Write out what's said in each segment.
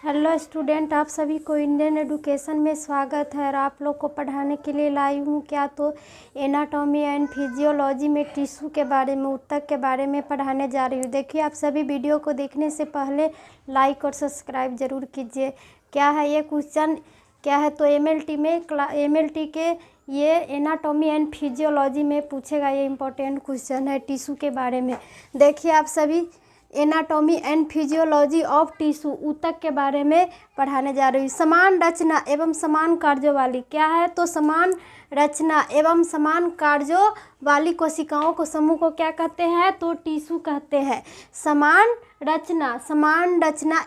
Hello student, आप सभी को इंडियन एजुकेशन में स्वागत है। और आप लोग को पढ़ाने के लिए लाई हूँ क्या तो एनाटॉमी एंड फिजियोलॉजी में टिश्यू के बारे में, ऊतक के बारे में पढ़ाने जा रही हूँ। देखिए, आप सभी वीडियो को देखने से पहले लाइक और सब्सक्राइब ज़रूर कीजिए। क्या है ये क्वेश्चन, क्या है तो एमएलटी के ये एनाटॉमी एंड फिजियोलॉजी में पूछेगा। ये इम्पोर्टेंट क्वेश्चन है टिश्यू के बारे में। देखिए, आप सभी anatomy and physiology of tissue, ऊतक के बारे में पढ़ाने जा रही हूँ। समान रचना एवं समान कार्यों वाली, क्या है तो समान रचना एवं समान कार्यों वाली कोशिकाओं को समूह को क्या कहते हैं तो टिश्यू कहते हैं। समान रचना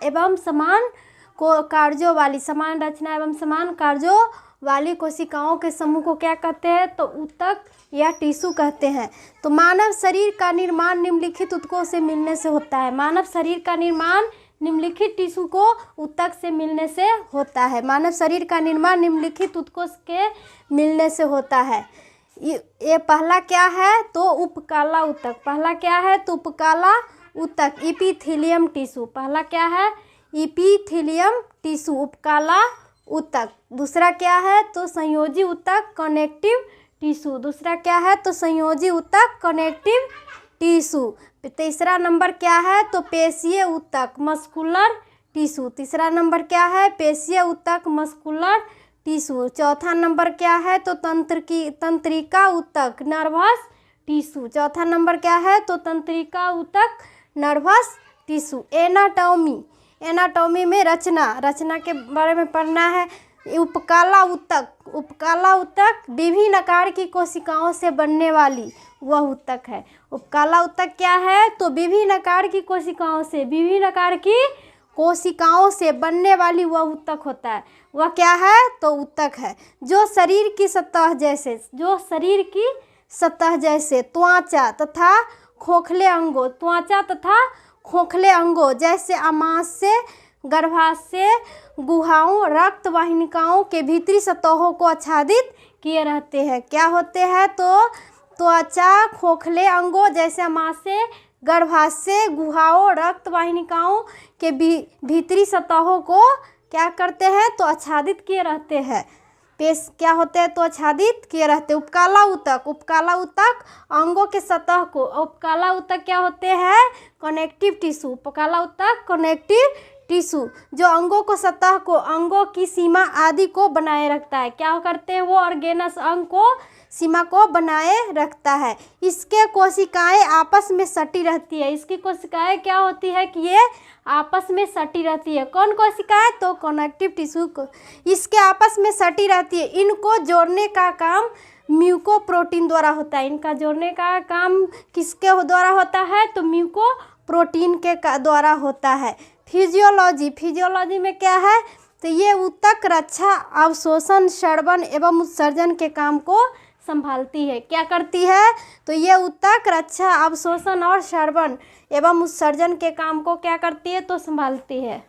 एवं समान कार्यों वाली, समान रचना एवं समान कार्यों वाली कोशिकाओं के समूह को क्या कहते हैं तो ऊतक या टिश्यू कहते हैं। तो मानव शरीर का निर्माण निम्नलिखित ऊतकों से मिलने से होता है। मानव शरीर का निर्माण निम्नलिखित टिश्यू को ऊतक से मिलने से होता है। मानव शरीर का निर्माण निम्नलिखित ऊतकों के मिलने से होता है। ये पहला क्या है तो उपकाला ऊतक। पहला क्या है तो उपकाला ऊतक, इपिथेलियम टिश्यू। पहला क्या है इपिथेलियम टिश्यू, उपकाला ऊतक। दूसरा क्या है तो संयोजी ऊतक, कनेक्टिव टिश्यू। दूसरा क्या है तो संयोजी ऊतक, कनेक्टिव टिश्यू। तीसरा नंबर क्या है तो पेशीय ऊतक, मस्कुलर टिश्यू। तीसरा नंबर क्या है पेशीय ऊतक, मस्कुलर टिश्यू। चौथा नंबर क्या है तो तंत्रिका ऊतक, नर्वस टिश्यू। चौथा नंबर क्या है तो तंत्रिका ऊतक, नर्वस टिश्यू। एनाटॉमी में रचना के बारे में पढ़ना है। उपकाला ऊतक विभिन्न आकार की कोशिकाओं से बनने वाली वह ऊतक है। उपकाला ऊतक क्या है तो विभिन्न आकार की कोशिकाओं से बनने वाली वह ऊतक होता है। वह क्या है तो ऊतक है जो शरीर की सतह जैसे त्वचा तथा खोखले अंगों जैसे आमाशय, गर्भाशय, गुहाओं, रक्त वाहिनिकाओं के भीतरी सतहों को आच्छादित किए रहते हैं। क्या होते हैं तो त्वचा, खोखले अंगों जैसे आमाशय, गर्भाशय, गुहाओं, रक्त वाहिनिकाओं के भीतरी सतहों को क्या करते हैं तो आच्छादित किए रहते हैं। क्या होते हैं तो आच्छादित किए रहते हैं। उपकाला ऊतक अंगों के सतह को, उपकाला ऊतक क्या होते हैं कनेक्टिव टिश्यू। उपकाला ऊतक कनेक्टिव टिश्यू जो अंगों को सतह को, अंगों की सीमा आदि को बनाए रखता है। क्या करते हैं वो ऑर्गेनस अंग को, सीमा को बनाए रखता है। इसके कोशिकाएं आपस में सटी रहती है। इसकी कोशिकाएं क्या होती है कि ये आपस में सटी रहती है। कौन कोशिकाएं तो कनेक्टिव टिश्यू को, इसके आपस में सटी रहती है। इनको जोड़ने का काम म्यूकोप्रोटीन द्वारा होता है। इनका जोड़ने का काम किसके द्वारा होता है तो म्यूकोप्रोटीन के द्वारा होता है। फिजियोलॉजी में क्या है तो ये ऊतक रक्षा, अवशोषण, स्रवण एवं उत्सर्जन के काम को संभालती है। क्या करती है तो ये ऊतक रक्षा, अवशोषण और स्रवण एवं उत्सर्जन के काम को क्या करती है तो संभालती है।